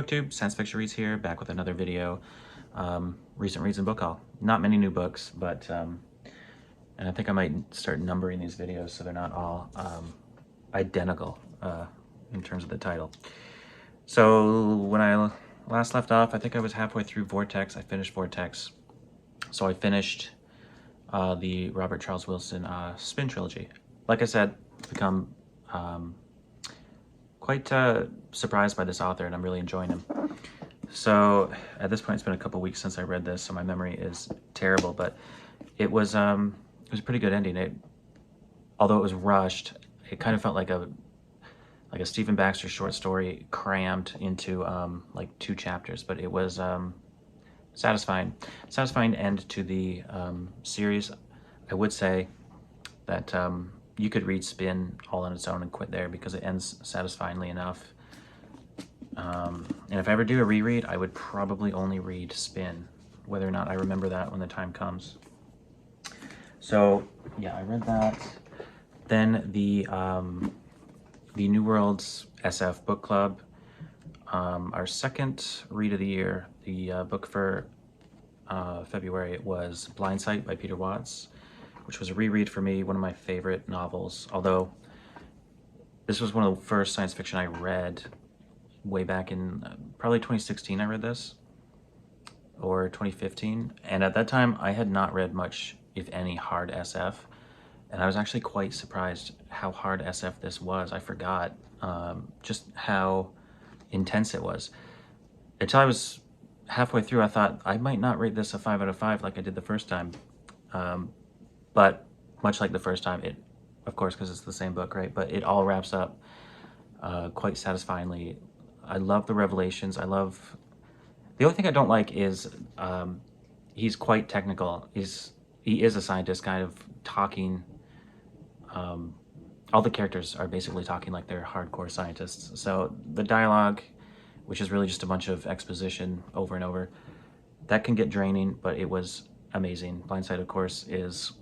Booktube, Science Fiction Reads here, back with another video. Recent reads and book haul. Not many new books, but and I think I might start numbering these videos so they're not all identical in terms of the title. So when I last left off, I think I was halfway through Vortex. I finished Vortex. So I finished the Robert Charles Wilson Spin trilogy. Like I said, become quite surprised by this author, and I'm really enjoying him. So at this point, it's been a couple weeks since I read this, so my memory is terrible. But it was a pretty good ending. Although it was rushed, it kind of felt like a Stephen Baxter short story crammed into like 2 chapters. But it was satisfying end to the series. I would say that you could read Spin all on its own and quit there because it ends satisfyingly enough. And if I ever do a reread, I would probably only read Spin, whether or not I remember that when the time comes. So yeah, I read that. Then the New Worlds SF book club, our second read of the year, the book for February was Blindsight by Peter Watts, which was a reread for me, one of my favorite novels, although this was one of the first science fiction I read way back in probably 2016. I read this, or 2015, and at that time I had not read much, if any, hard SF, and I was actually quite surprised how hard SF this was. I forgot just how intense it was. Until I was halfway through, I thought I might not rate this a 5 out of 5 like I did the first time. But much like the first time, it, of course, because it's the same book, right? But it all wraps up quite satisfyingly. I love the revelations. The only thing I don't like is he's quite technical. He is a scientist, kind of talking. All the characters are basically talking like they're hardcore scientists. So the dialogue, which is really just a bunch of exposition over and over, that can get draining, but it was amazing. Blindsight, of course, is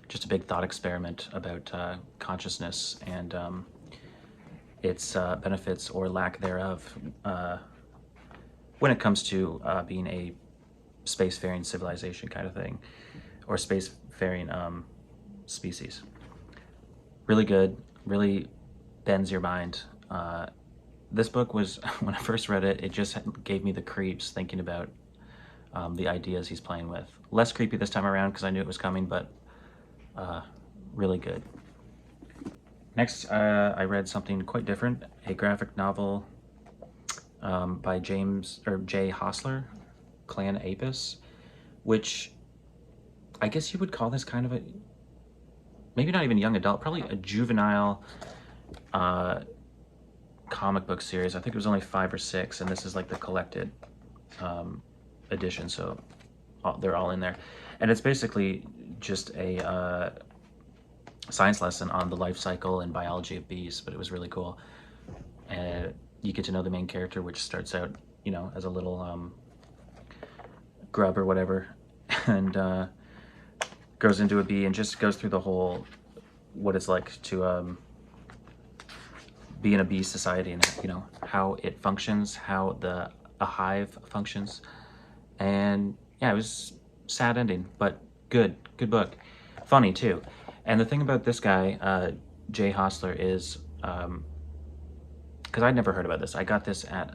just a big thought experiment about consciousness and its benefits or lack thereof when it comes to being a spacefaring civilization kind of thing, or spacefaring species. Really good, really bends your mind. This book was, when I first read it, it just gave me the creeps thinking about the ideas he's playing with. Less creepy this time around because I knew it was coming, but really good. Next, I read something quite different, a graphic novel by Jay Hostler, Clan Apis, which I guess you would call this kind of a, maybe not even young adult, probably a juvenile comic book series. I think it was only 5 or 6, and this is like the collected edition, so they're all in there. And it's basically just a science lesson on the life cycle and biology of bees, but it was really cool. And you get to know the main character, which starts out, you know, as a little grub or whatever, and grows into a bee and just goes through the whole, what it's like to be in a bee society, and, you know, how it functions, how a hive functions. And yeah, it was sad ending, but good book. Funny too. And the thing about this guy, Jay Hostler, is, because I'd never heard about this. I got this at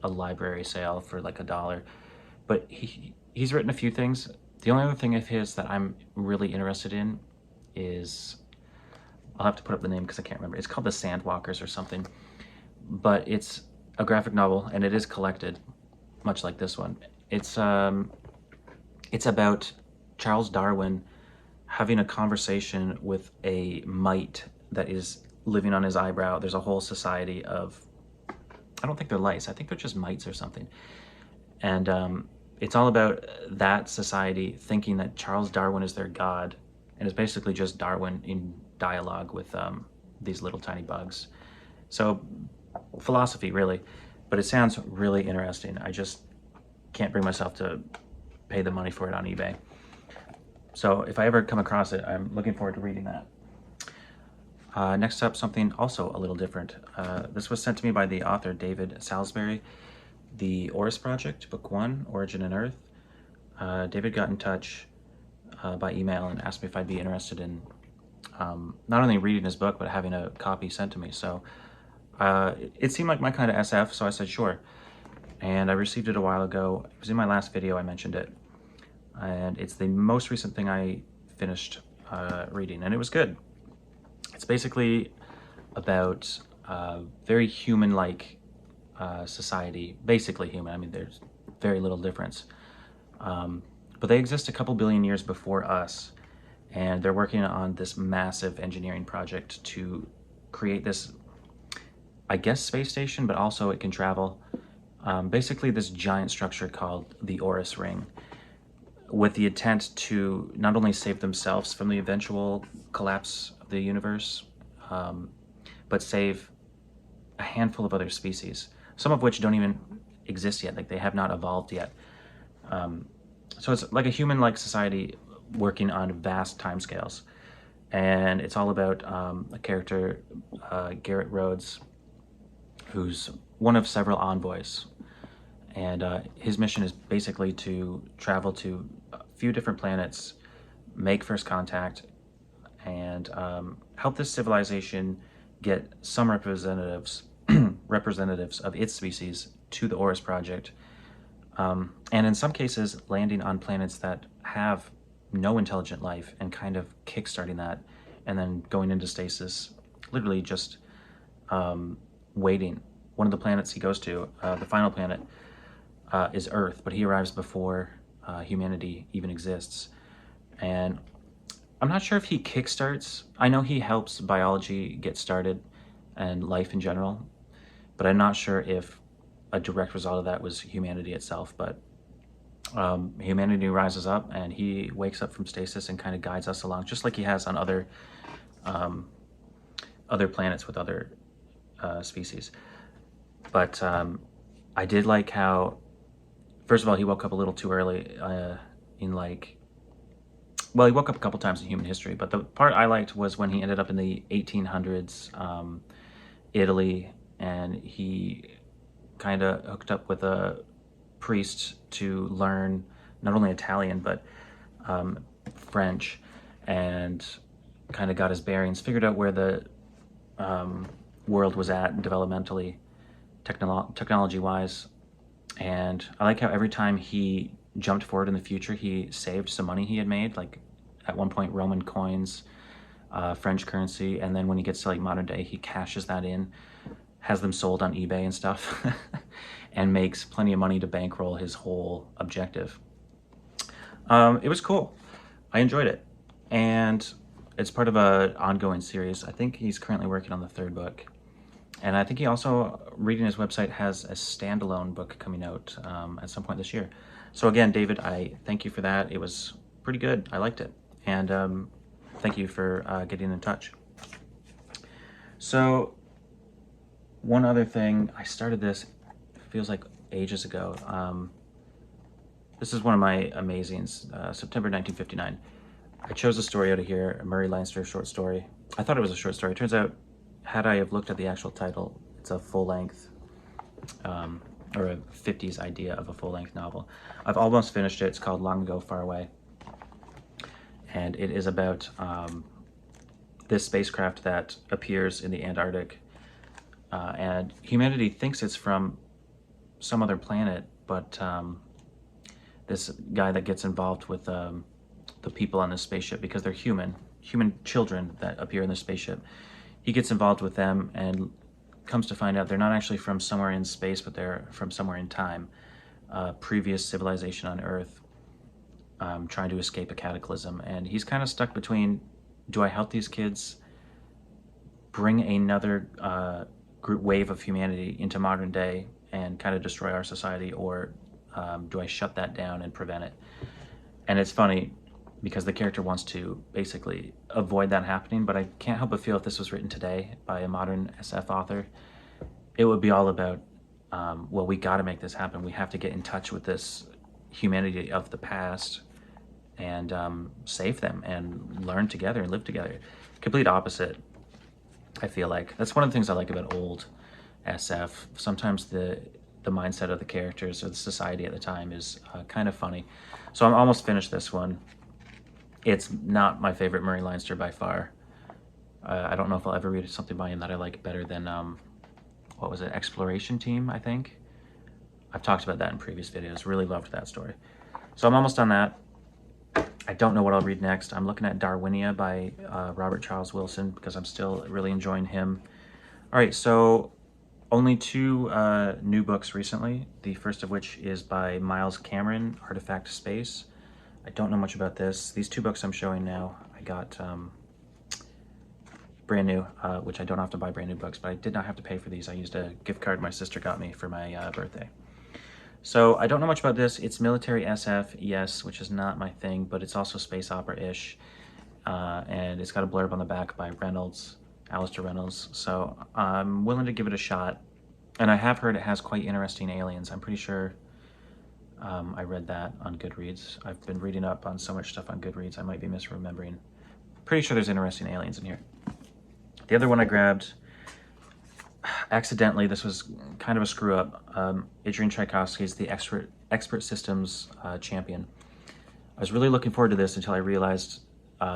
a library sale for like $1, but he's written a few things. The only other thing of his that I'm really interested in is, I'll have to put up the name because I can't remember. It's called The Sandwalkers or something, but it's a graphic novel and it is collected, much like this one. It's about Charles Darwin having a conversation with a mite that is living on his eyebrow. There's a whole society of, I don't think they're lice, I think they're just mites or something. And it's all about that society thinking that Charles Darwin is their god, and it's basically just Darwin in dialogue with these little tiny bugs. So philosophy, really, but it sounds really interesting. I just can't bring myself to pay the money for it on eBay. So if I ever come across it, I'm looking forward to reading that. Next up, something also a little different. This was sent to me by the author David Salisbury, The Oris Project, Book 1, Origin and Earth. David got in touch by email and asked me if I'd be interested in not only reading his book, but having a copy sent to me. So it seemed like my kind of SF, so I said sure. And I received it a while ago. It was in my last video, I mentioned it. And it's the most recent thing I finished reading, and it was good. It's basically about very human-like society, basically human. I mean, there's very little difference. But they exist a couple billion years before us, and they're working on this massive engineering project to create this, I guess, space station, but also it can travel. Basically this giant structure called the Oris Ring, with the intent to not only save themselves from the eventual collapse of the universe, but save a handful of other species, some of which don't even exist yet, like they have not evolved yet. So it's like a human-like society working on vast timescales. And it's all about a character, Garrett Rhodes, who's one of several envoys. And his mission is basically to travel to a few different planets, make first contact, and help this civilization get some representatives of its species to the Oris Project. And in some cases, landing on planets that have no intelligent life and kind of kickstarting that, and then going into stasis, literally just waiting. One of the planets he goes to, the final planet, is Earth, but he arrives before humanity even exists. And I'm not sure if he kickstarts. I know he helps biology get started and life in general, but I'm not sure if a direct result of that was humanity itself. But humanity rises up and he wakes up from stasis and kind of guides us along, just like he has on other planets with other species. But I did like how, first of all, he woke up a little too early well, he woke up a couple times in human history, but the part I liked was when he ended up in the 1800s, Italy, and he kind of hooked up with a priest to learn not only Italian, but French, and kind of got his bearings, figured out where the world was at developmentally, technology-wise. And I like how every time he jumped forward in the future, he saved some money he had made, like at one point Roman coins, French currency, and then when he gets to like modern day, he cashes that in, has them sold on eBay and stuff, and makes plenty of money to bankroll his whole objective. It was cool. I enjoyed it. And it's part of an ongoing series. I think he's currently working on the 3rd book. And I think he also, reading his website, has a standalone book coming out at some point this year. So again, David, I thank you for that. It was pretty good. I liked it. And thank you for getting in touch. So one other thing, I started this, it feels like ages ago. This is one of my amazings, September 1959. I chose a story out of here, a Murray Leinster short story. I thought it was a short story. It turns out, had I have looked at the actual title, it's a full-length, or a 50s idea of a full-length novel. I've almost finished it. It's called Long Ago, Far Away. And it is about this spacecraft that appears in the Antarctic. And humanity thinks it's from some other planet, but this guy that gets involved with the people on this spaceship, because they're human children that appear in the spaceship, he gets involved with them and comes to find out they're not actually from somewhere in space, but they're from somewhere in time, previous civilization on Earth, trying to escape a cataclysm. And he's kind of stuck between, do I help these kids bring another wave of humanity into modern day and kind of destroy our society, or do I shut that down and prevent it? And it's funny because the character wants to basically avoid that happening, but I can't help but feel if this was written today by a modern SF author, it would be all about, well, we got to make this happen. We have to get in touch with this humanity of the past and save them and learn together and live together. Complete opposite. I feel like that's one of the things I like about old SF. Sometimes the mindset of the characters or the society at the time is kind of funny. So I'm almost finished this one. It's not my favorite Murray Leinster by far. I don't know if I'll ever read something by him that I like better than, what was it, Exploration Team, I think? I've talked about that in previous videos. Really loved that story. So I'm almost done that. I don't know what I'll read next. I'm looking at Darwinia by Robert Charles Wilson because I'm still really enjoying him. All right, so only 2 new books recently. The first of which is by Miles Cameron, Artifact Space. I don't know much about this. These 2 books I'm showing now, I got brand new, which I don't have to buy brand new books, but I did not have to pay for these. I used a gift card my sister got me for my birthday. So I don't know much about this. It's military SF, yes, which is not my thing, but it's also space opera-ish. And it's got a blurb on the back by Alistair Reynolds. So I'm willing to give it a shot. And I have heard it has quite interesting aliens. I'm pretty sure I read that on Goodreads. I've been reading up on so much stuff on Goodreads, I might be misremembering. Pretty sure there's interesting aliens in here. The other one I grabbed accidentally, this was kind of a screw up. Adrian Tchaikovsky is the expert systems champion. I was really looking forward to this until I realized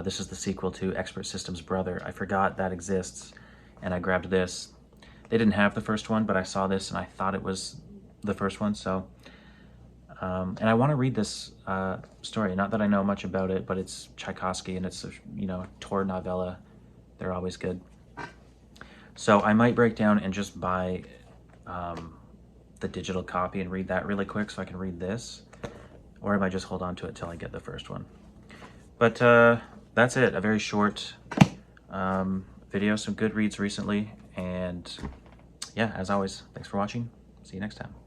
this is the sequel to Expert Systems Brother. I forgot that exists, and I grabbed this. They didn't have the first one, but I saw this and I thought it was the first one. So, and I want to read this story. Not that I know much about it, but it's Tchaikovsky and it's a Tor novella. They're always good. So I might break down and just buy the digital copy and read that really quick so I can read this, or I might just hold on to it till I get the first one. But that's it, a very short video, some good reads recently, and yeah, as always, thanks for watching. See you next time.